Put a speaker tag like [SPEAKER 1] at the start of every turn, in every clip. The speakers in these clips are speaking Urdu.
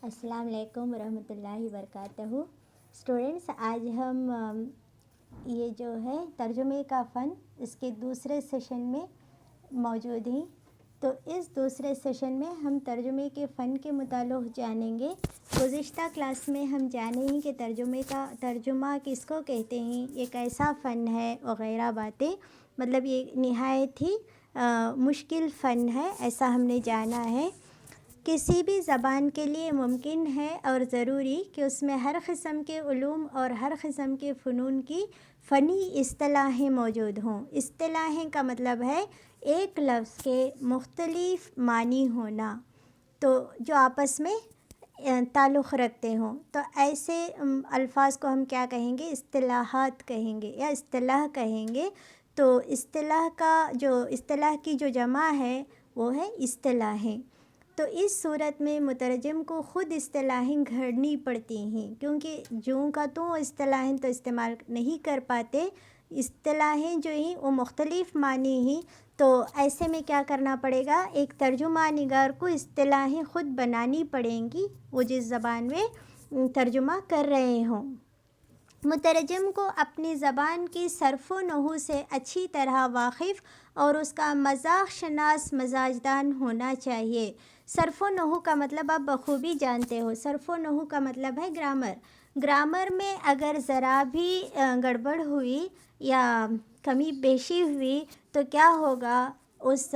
[SPEAKER 1] السلام علیکم ورحمۃ اللہ وبرکاتہ۔ اسٹوڈنٹس، آج ہم یہ جو ہے ترجمے کا فن اس کے دوسرے سیشن میں موجود ہیں۔ تو اس دوسرے سیشن میں ہم ترجمے کے فن کے متعلق جانیں گے۔ گزشتہ کلاس میں ہم جانے ہیں کہ ترجمہ کس کو کہتے ہیں، یہ کیسا فن ہے وغیرہ باتیں، مطلب یہ نہایت ہی مشکل فن ہے، ایسا ہم نے جانا ہے۔ کسی بھی زبان کے لیے ممکن ہے اور ضروری کہ اس میں ہر قسم کے علوم اور ہر قسم کے فنون کی فنی اصطلاحیں موجود ہوں۔ اصطلاحیں کا مطلب ہے ایک لفظ کے مختلف معنی ہونا، تو جو آپس میں تعلق رکھتے ہوں، تو ایسے الفاظ کو ہم کیا کہیں گے؟ اصطلاحات کہیں گے یا اصطلاح کہیں گے۔ تو اصطلاح کی جو جمع ہے وہ ہے اصطلاحیں۔ تو اس صورت میں مترجم کو خود اصطلاحیں گھڑنی پڑتی ہیں، کیونکہ جوں کا توں اصطلاحیں تو استعمال نہیں کر پاتے۔ اصطلاحیں جو ہیں وہ مختلف معنی ہیں، تو ایسے میں کیا کرنا پڑے گا؟ ایک ترجمہ نگار کو اصطلاحیں خود بنانی پڑیں گی، وہ جس زبان میں ترجمہ کر رہے ہوں۔ مترجم کو اپنی زبان کی صرف و نحو سے اچھی طرح واقف اور اس کا مذاق شناس مزاجدان ہونا چاہیے۔ صرف و نحو کا مطلب آپ بخوبی جانتے ہو۔ صرف و نحو کا مطلب ہے گرامر۔ گرامر میں اگر ذرا بھی گڑبڑ ہوئی یا کمی بیشی ہوئی تو کیا ہوگا؟ اس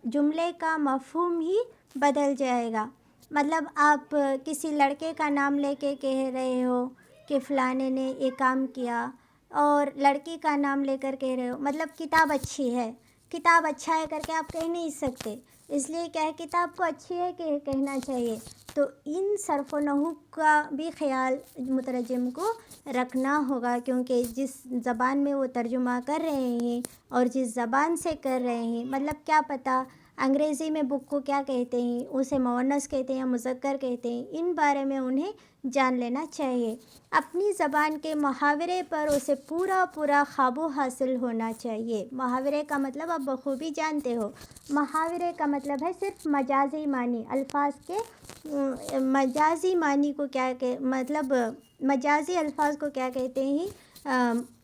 [SPEAKER 1] جملے کا مفہوم ہی بدل جائے گا۔ مطلب آپ کسی لڑکے کا نام لے کے کہہ رہے ہو کہ فلانے نے یہ کام کیا، اور لڑکی کا نام لے کر کہہ رہے ہو، مطلب کتاب اچھی ہے، کتاب اچھا ہے کر کے آپ کہہ نہیں سکتے، اس لیے کیا ہے، کتاب کو اچھی ہے کہ کہنا چاہیے۔ تو ان صرف و نحو کا بھی خیال مترجم کو رکھنا ہوگا، کیونکہ جس زبان میں وہ ترجمہ کر رہے ہیں اور جس زبان سے کر رہے ہیں، مطلب کیا پتہ انگریزی میں بک کو کیا کہتے ہیں، اسے مؤنث کہتے ہیں یا مذکر کہتے ہیں، ان بارے میں انہیں جان لینا چاہیے۔ اپنی زبان کے محاورے پر اسے پورا قابو حاصل ہونا چاہیے۔ محاورے کا مطلب آپ بخوبی جانتے ہو۔ محاورے کا مطلب ہے صرف مجازی معنی، الفاظ کے مجازی معنی کو مطلب مجازی الفاظ کو کیا کہتے ہیں؟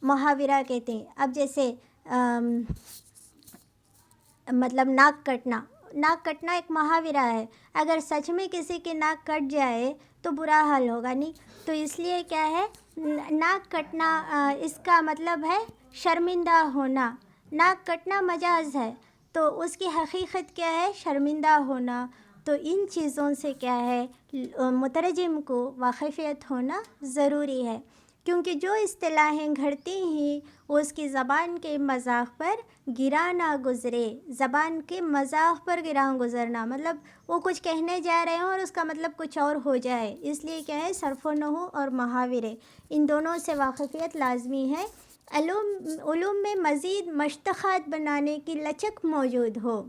[SPEAKER 1] محاورہ کہتے ہیں۔ اب جیسے مطلب ناک کٹنا ایک محاورہ ہے۔ اگر سچ میں کسی کی ناک کٹ جائے تو برا حال ہوگا، نہیں؟ تو اس لیے کیا ہے، ناک کٹنا اس کا مطلب ہے شرمندہ ہونا۔ ناک کٹنا مجاز ہے، تو اس کی حقیقت کیا ہے؟ شرمندہ ہونا۔ تو ان چیزوں سے کیا ہے، مترجم کو واقفیت ہونا ضروری ہے، کیونکہ جو اصطلاحیں گھڑتی ہیں وہ اس کی زبان کے مذاق پر گراں نہ گزرے۔ زبان کے مذاق پر گراں گزرنا مطلب وہ کچھ کہنے جا رہے ہوں اور اس کا مطلب کچھ اور ہو جائے، اس لیے کیا ہے، صرف و نحو اور محاورے ان دونوں سے واقفیت لازمی ہے۔ علوم میں مزید مشتقات بنانے کی لچک موجود ہو۔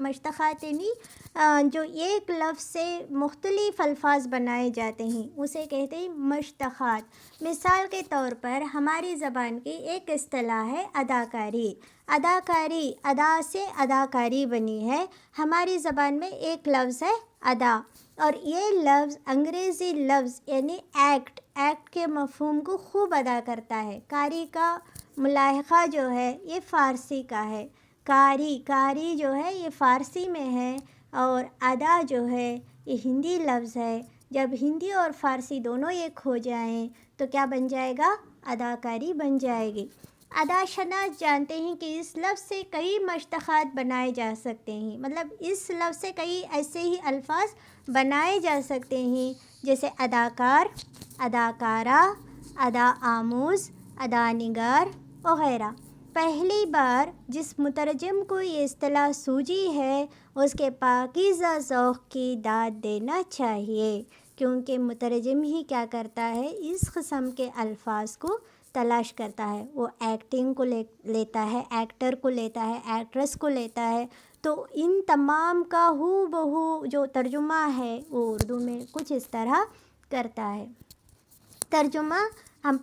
[SPEAKER 1] مشتقات یعنی جو ایک لفظ سے مختلف الفاظ بنائے جاتے ہیں اسے کہتے ہیں مشتقات۔ مثال کے طور پر ہماری زبان کی ایک اصطلاح ہے اداکاری۔ ادا سے اداکاری بنی ہے۔ ہماری زبان میں ایک لفظ ہے ادا، اور یہ لفظ انگریزی لفظ یعنی ایکٹ کے مفہوم کو خوب ادا کرتا ہے۔ کاری کا ملاحقہ جو ہے یہ فارسی کا ہے۔ کاری جو ہے یہ فارسی میں ہے، اور ادا جو ہے یہ ہندی لفظ ہے۔ جب ہندی اور فارسی دونوں ایک ہو جائیں تو کیا بن جائے گا؟ اداکاری بن جائے گی۔ ادا شناس جانتے ہیں کہ اس لفظ سے کئی مشتقات بنائے جا سکتے ہیں، مطلب اس لفظ سے کئی ایسے ہی الفاظ بنائے جا سکتے ہیں، جیسے اداکار، اداکارہ، ادا آموز، ادا نگار وغیرہ۔ پہلی بار جس مترجم کو یہ اصطلاح سوجی ہے اس کے پاکیزہ ذوق کی داد دینا چاہیے، کیونکہ مترجم ہی کیا کرتا ہے، اس قسم کے الفاظ کو تلاش کرتا ہے۔ وہ ایکٹنگ کو لیتا ہے، ایکٹر کو لیتا ہے، ایکٹریس کو لیتا ہے، تو ان تمام کا ہو بہو جو ترجمہ ہے وہ اردو میں کچھ اس طرح کرتا ہے۔ ترجمہ ہم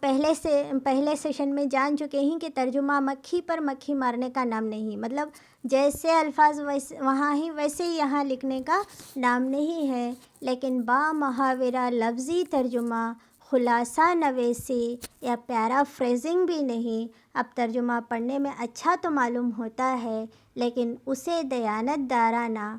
[SPEAKER 1] پہلے سیشن میں جان چکے ہیں کہ ترجمہ مکھی پر مکھی مارنے کا نام نہیں، مطلب جیسے الفاظ وہاں ہی ویسے ہی یہاں لکھنے کا نام نہیں ہے، لیکن با محاورہ لفظی ترجمہ، خلاصہ نویسی یا پیرا فریزنگ بھی نہیں۔ اب ترجمہ پڑھنے میں اچھا تو معلوم ہوتا ہے، لیکن اسے دیانت دارانہ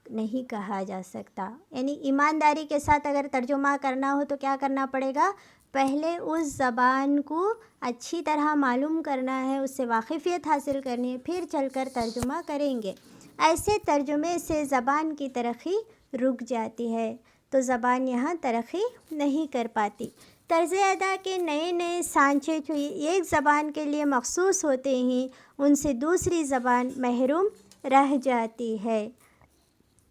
[SPEAKER 1] نہیں کہا جا سکتا۔ یعنی ایمانداری کے ساتھ اگر ترجمہ کرنا ہو تو کیا کرنا پڑے گا؟ پہلے اس زبان کو اچھی طرح معلوم کرنا ہے، اس سے واقفیت حاصل کرنی ہے، پھر چل کر ترجمہ کریں گے۔ ایسے ترجمے سے زبان کی ترقی رک جاتی ہے، تو زبان یہاں ترقی نہیں کر پاتی۔ طرز ادا کے نئے نئے سانچے جو ایک زبان کے لیے مخصوص ہوتے ہیں، ان سے دوسری زبان محروم رہ جاتی ہے۔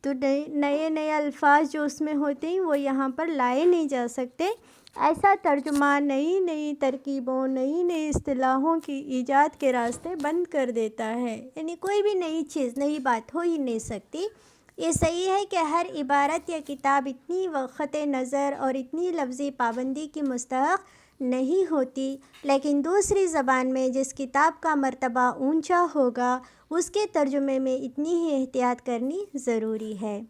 [SPEAKER 1] تو نئے نئے الفاظ جو اس میں ہوتے ہیں وہ یہاں پر لائے نہیں جا سکتے۔ ایسا ترجمہ نئی نئی ترکیبوں، نئی نئی اصطلاحوں کی ایجاد کے راستے بند کر دیتا ہے، یعنی کوئی بھی نئی چیز، نئی بات ہو ہی نہیں سکتی۔ یہ صحیح ہے کہ ہر عبارت یا کتاب اتنی وقت نظر اور اتنی لفظی پابندی کی مستحق نہیں ہوتی، لیکن دوسری زبان میں جس کتاب کا مرتبہ اونچا ہوگا اس کے ترجمے میں اتنی ہی احتیاط کرنی ضروری ہے۔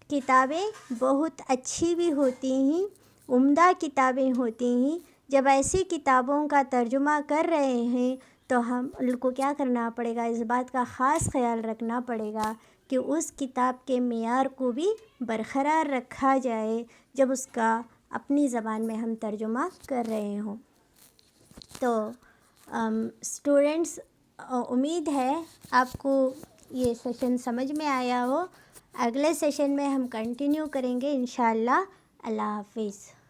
[SPEAKER 1] کتابیں بہت اچھی بھی ہوتی ہیں، عمدہ کتابیں ہوتی ہیں۔ جب ایسی کتابوں کا ترجمہ کر رہے ہیں تو ہم کو کیا کرنا پڑے گا؟ اس بات کا خاص خیال رکھنا پڑے گا کہ اس کتاب کے معیار کو بھی برقرار رکھا جائے جب اس کا اپنی زبان میں ہم ترجمہ کر رہے ہوں۔ تو اسٹوڈنٹس، امید ہے آپ کو یہ سیشن سمجھ میں آیا ہو۔ اگلے سیشن میں ہم کنٹینیو کریں گے انشاءاللہ۔ اللہ حافظ۔